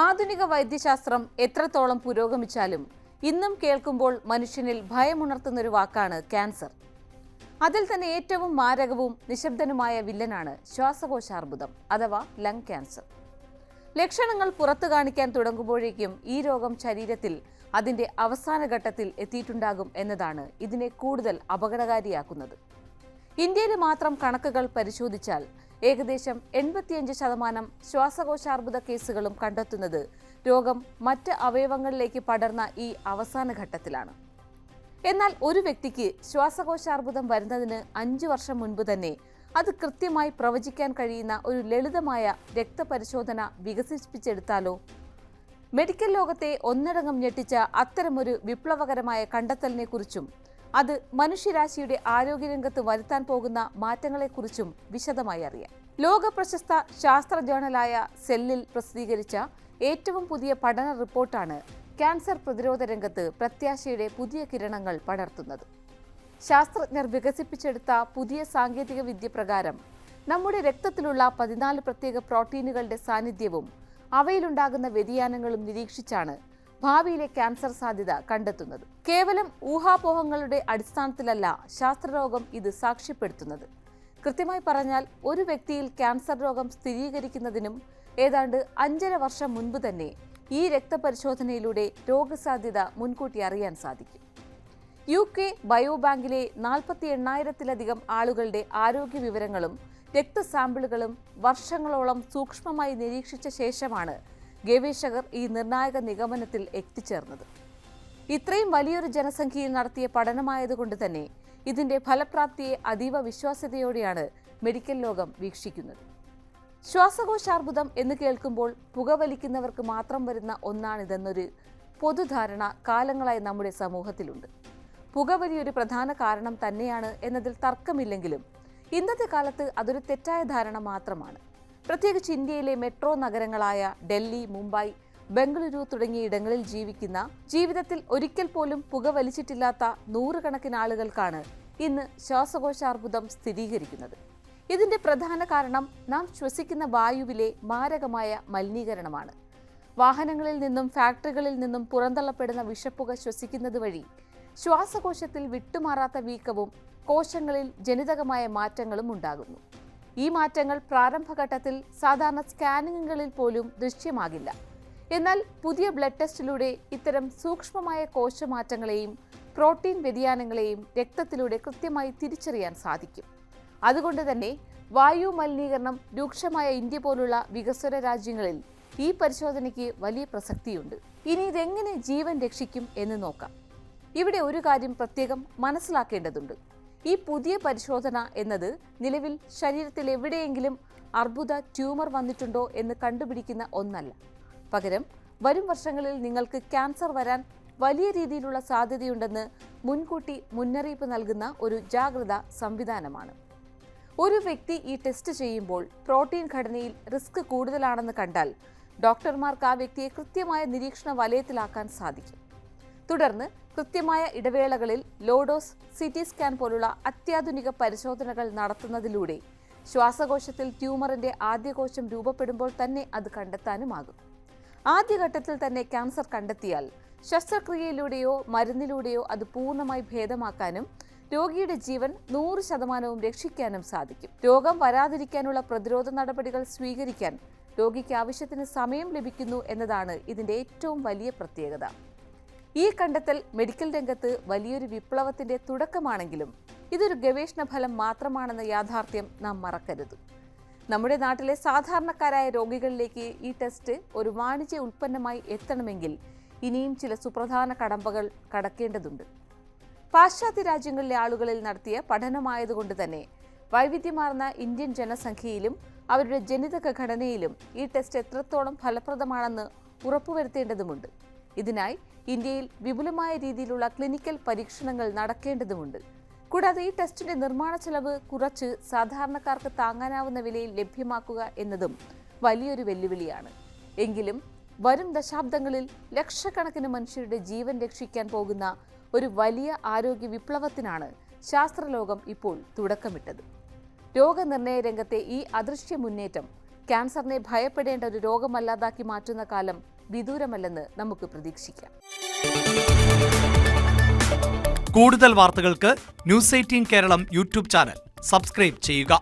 ആധുനിക വൈദ്യശാസ്ത്രം എത്രത്തോളം പുരോഗമിച്ചാലും ഇന്നും കേൾക്കുമ്പോൾ മനുഷ്യനിൽ ഭയമുണർത്തുന്നൊരു വാക്കാണ് ക്യാൻസർ. അതിൽ തന്നെ ഏറ്റവും മാരകവും നിശബ്ദനുമായ വില്ലനാണ് ശ്വാസകോശാർബുദം അഥവാ ലങ് ക്യാൻസർ. ലക്ഷണങ്ങൾ പുറത്തു കാണിക്കാൻ തുടങ്ങുമ്പോഴേക്കും ഈ രോഗം ശരീരത്തിൽ അതിന്റെ അവസാന ഘട്ടത്തിൽ എത്തിയിട്ടുണ്ടാകും എന്നതാണ് ഇതിനെ കൂടുതൽ അപകടകാരിയാക്കുന്നത്. ഇന്ത്യയിലെ മാത്രം കണക്കുകൾ പരിശോധിച്ചാൽ ഏകദേശം 85% ശ്വാസകോശാർബുദ കേസുകളും കണ്ടെത്തുന്നത് രോഗം മറ്റ് അവയവങ്ങളിലേക്ക് പടർന്ന ഈ അവസാന ഘട്ടത്തിലാണ്. എന്നാൽ ഒരു വ്യക്തിക്ക് ശ്വാസകോശാർബുദം വരുന്നതിന് 5 വർഷം മുൻപ് തന്നെ അത് കൃത്യമായി പ്രവചിക്കാൻ കഴിയുന്ന ഒരു ലളിതമായ രക്തപരിശോധന വികസിപ്പിച്ചെടുത്താലോ? മെഡിക്കൽ ലോകത്തെ ഒന്നടങ്കം ഞെട്ടിച്ച അത്തരമൊരു വിപ്ലവകരമായ കണ്ടെത്തലിനെക്കുറിച്ചും അത് മനുഷ്യരാശിയുടെ ആരോഗ്യരംഗത്ത് വരുത്താൻ പോകുന്ന മാറ്റങ്ങളെക്കുറിച്ചും വിശദമായി അറിയാം. ലോക പ്രശസ്ത ശാസ്ത്ര ജേണലായ സെല്ലിൽ പ്രസിദ്ധീകരിച്ച ഏറ്റവും പുതിയ പഠന റിപ്പോർട്ടാണ് ക്യാൻസർ പ്രതിരോധ രംഗത്ത് പ്രത്യാശയുടെ പുതിയ കിരണങ്ങൾ പടർത്തുന്നത്. ശാസ്ത്രജ്ഞർ വികസിപ്പിച്ചെടുത്ത പുതിയ സാങ്കേതിക വിദ്യ പ്രകാരം നമ്മുടെ രക്തത്തിലുള്ള 14 പ്രത്യേക പ്രോട്ടീനുകളുടെ സാന്നിധ്യവും അവയിലുണ്ടാകുന്ന വ്യതിയാനങ്ങളും നിരീക്ഷിച്ചാണ് ഭാവിയിലെ ക്യാൻസർ സാധ്യത കണ്ടെത്തുന്നത്. കേവലം ഊഹാപോഹങ്ങളുടെ അടിസ്ഥാനത്തിലല്ല ശാസ്ത്രലോകം ഇത് സാക്ഷ്യപ്പെടുത്തുന്നത്. കൃത്യമായി പറഞ്ഞാൽ ഒരു വ്യക്തിയിൽ ക്യാൻസർ രോഗം സ്ഥിരീകരിക്കുന്നതിനും ഏതാണ്ട് 5.5 വർഷം മുൻപ് തന്നെ ഈ രക്തപരിശോധനയിലൂടെ രോഗസാധ്യത മുൻകൂട്ടി അറിയാൻ സാധിക്കും. UK ബയോബാങ്കിലെ 48,000-ലധികം ആളുകളുടെ ആരോഗ്യ വിവരങ്ങളും രക്തസാമ്പിളുകളും വർഷങ്ങളോളം സൂക്ഷ്മമായി നിരീക്ഷിച്ച ശേഷമാണ് ഗവേഷകർ ഈ നിർണായക നിഗമനത്തിൽ എത്തിച്ചേർന്നത്. ഇത്രയും വലിയൊരു ജനസംഖ്യയിൽ നടത്തിയ പഠനമായതുകൊണ്ട് തന്നെ ഇതിന്റെ ഫലപ്രാപ്തിയെ അതീവ വിശ്വാസ്യതയോടെയാണ് മെഡിക്കൽ ലോകം വീക്ഷിക്കുന്നത്. ശ്വാസകോശാർബുദം എന്ന് കേൾക്കുമ്പോൾ പുകവലിക്കുന്നവർക്ക് മാത്രം വരുന്ന ഒന്നാണിതെന്നൊരു പൊതുധാരണ കാലങ്ങളായി നമ്മുടെ സമൂഹത്തിലുണ്ട്. പുകവലി ഒരു പ്രധാന കാരണം തന്നെയാണ് എന്നതിൽ തർക്കമില്ലെങ്കിലും ഇന്നത്തെ കാലത്ത് അതൊരു തെറ്റായ ധാരണ മാത്രമാണ്. പ്രത്യേകിച്ച് ഇന്ത്യയിലെ മെട്രോ നഗരങ്ങളായ ഡൽഹി, മുംബൈ, ബംഗളൂരു തുടങ്ങിയ ഇടങ്ങളിൽ ജീവിതത്തിൽ ഒരിക്കൽ പോലും പുകവലിച്ചിട്ടില്ലാത്ത 100 കണക്കിന് ആളുകൾക്കാണ് ഇന്ന് ശ്വാസകോശാർബുദം സ്ഥിരീകരിക്കുന്നത്. ഇതിന്റെ പ്രധാന കാരണം നാം ശ്വസിക്കുന്ന വായുവിലെ മാരകമായ മലിനീകരണമാണ്. വാഹനങ്ങളിൽ നിന്നും ഫാക്ടറികളിൽ നിന്നും പുറന്തള്ളപ്പെടുന്ന വിഷപ്പുക ശ്വസിക്കുന്നത് വഴി ശ്വാസകോശത്തിൽ വിട്ടുമാറാത്ത വീക്കവും കോശങ്ങളിൽ ജനിതകമായ മാറ്റങ്ങളും ഉണ്ടാകുന്നു. ഈ മാറ്റങ്ങൾ പ്രാരംഭഘട്ടത്തിൽ സാധാരണ സ്കാനിങ്ങുകളിൽ പോലും ദൃശ്യമാകില്ല. എന്നാൽ പുതിയ ബ്ലഡ് ടെസ്റ്റിലൂടെ ഇത്തരം സൂക്ഷ്മമായ കോശമാറ്റങ്ങളെയും പ്രോട്ടീൻ വ്യതിയാനങ്ങളെയും രക്തത്തിലൂടെ കൃത്യമായി തിരിച്ചറിയാൻ സാധിക്കും. അതുകൊണ്ട് തന്നെ വായു മലിനീകരണം രൂക്ഷമായ ഇന്ത്യ പോലുള്ള വികസ്വര രാജ്യങ്ങളിൽ ഈ പരിശോധനയ്ക്ക് വലിയ പ്രസക്തിയുണ്ട്. ഇനി ഇതെങ്ങനെ ജീവൻ രക്ഷിക്കും എന്ന് നോക്കാം. ഇവിടെ ഒരു കാര്യം പ്രത്യേകം മനസ്സിലാക്കേണ്ടതുണ്ട്. ഈ പുതിയ പരിശോധന എന്നത് നിലവിൽ ശരീരത്തിൽ എവിടെയെങ്കിലും അർബുദ ട്യൂമർ വന്നിട്ടുണ്ടോ എന്ന് കണ്ടുപിടിക്കുന്ന ഒന്നല്ല. പകരം വരും വർഷങ്ങളിൽ നിങ്ങൾക്ക് ക്യാൻസർ വരാൻ വലിയ രീതിയിലുള്ള സാധ്യതയുണ്ടെന്ന് മുൻകൂട്ടി മുന്നറിയിപ്പ് നൽകുന്ന ഒരു ജാഗ്രതാ സംവിധാനമാണ്. ഒരു വ്യക്തി ഈ ടെസ്റ്റ് ചെയ്യുമ്പോൾ പ്രോട്ടീൻ ഘടനയിൽ റിസ്ക് കൂടുതലാണെന്ന് കണ്ടാൽ ഡോക്ടർമാർക്ക് ആ വ്യക്തിയെ കൃത്യമായ നിരീക്ഷണ വലയത്തിലാക്കാൻ സാധിക്കും. തുടർന്ന് കൃത്യമായ ഇടവേളകളിൽ ലോഡോസ്, CT സ്കാൻ പോലുള്ള അത്യാധുനിക പരിശോധനകൾ നടത്തുന്നതിലൂടെ ശ്വാസകോശത്തിൽ ട്യൂമറിന്റെ ആദ്യ കോശം രൂപപ്പെടുമ്പോൾ തന്നെ അത് കണ്ടെത്താനുമാകും. ആദ്യഘട്ടത്തിൽ തന്നെ ക്യാൻസർ കണ്ടെത്തിയാൽ ശസ്ത്രക്രിയയിലൂടെയോ മരുന്നിലൂടെയോ അത് പൂർണ്ണമായി ഭേദമാക്കാനും രോഗിയുടെ ജീവൻ 100% രക്ഷിക്കാനും സാധിക്കും. രോഗം വരാതിരിക്കാനുള്ള പ്രതിരോധ നടപടികൾ സ്വീകരിക്കാൻ രോഗിക്ക് ആവശ്യത്തിന് സമയം ലഭിക്കുന്നു എന്നതാണ് ഇതിന്റെ ഏറ്റവും വലിയ പ്രത്യേകത. ഈ കണ്ടെത്തൽ മെഡിക്കൽ രംഗത്ത് വലിയൊരു വിപ്ലവത്തിന്റെ തുടക്കമാണെങ്കിലും ഇതൊരു ഗവേഷണ ഫലം മാത്രമാണെന്ന യാഥാർത്ഥ്യം നാം മറക്കരുത്. നമ്മുടെ നാട്ടിലെ സാധാരണക്കാരായ രോഗികളിലേക്ക് ഈ ടെസ്റ്റ് ഒരു വാണിജ്യ ഉൽപ്പന്നമായി എത്തണമെങ്കിൽ ഇനിയും ചില സുപ്രധാന കടമ്പകൾ കടക്കേണ്ടതുണ്ട്. പാശ്ചാത്യ രാജ്യങ്ങളിലെ ആളുകളിൽ നടത്തിയ പഠനമായതുകൊണ്ട് തന്നെ വൈവിധ്യമാർന്ന ഇന്ത്യൻ ജനസംഖ്യയിലും അവരുടെ ജനിതക ഘടനയിലും ഈ ടെസ്റ്റ് എത്രത്തോളം ഫലപ്രദമാണെന്ന് ഉറപ്പുവരുത്തേണ്ടതുമുണ്ട്. ഇതിനായി ഇന്ത്യയിൽ വിപുലമായ രീതിയിലുള്ള ക്ലിനിക്കൽ പരീക്ഷണങ്ങൾ നടക്കേണ്ടതുണ്ട്. കൂടാതെ ഈ ടെസ്റ്റിന്റെ നിർമ്മാണ ചെലവ് കുറച്ച് സാധാരണക്കാർക്ക് താങ്ങാനാവുന്ന വിലയിൽ ലഭ്യമാക്കുക എന്നതും വലിയൊരു വെല്ലുവിളിയാണ്. എങ്കിലും വരും ദശാബ്ദങ്ങളിൽ ലക്ഷക്കണക്കിന് മനുഷ്യരുടെ ജീവൻ രക്ഷിക്കാൻ പോകുന്ന ഒരു വലിയ ആരോഗ്യ വിപ്ലവത്തിനാണ് ശാസ്ത്രലോകം ഇപ്പോൾ തുടക്കമിട്ടത്. രോഗനിർണയ രംഗത്തെ ഈ അദൃശ്യ മുന്നേറ്റം ക്യാൻസറിനെ ഭയപ്പെടേണ്ട ഒരു രോഗമല്ലാതാക്കി മാറ്റുന്ന കാലം വിദൂരമല്ലെന്ന് നമുക്ക് പ്രതീക്ഷിക്കാം. കൂടുതൽ വാർത്തകൾക്ക് news 18 Keralam YouTube channel subscribe ചെയ്യുക.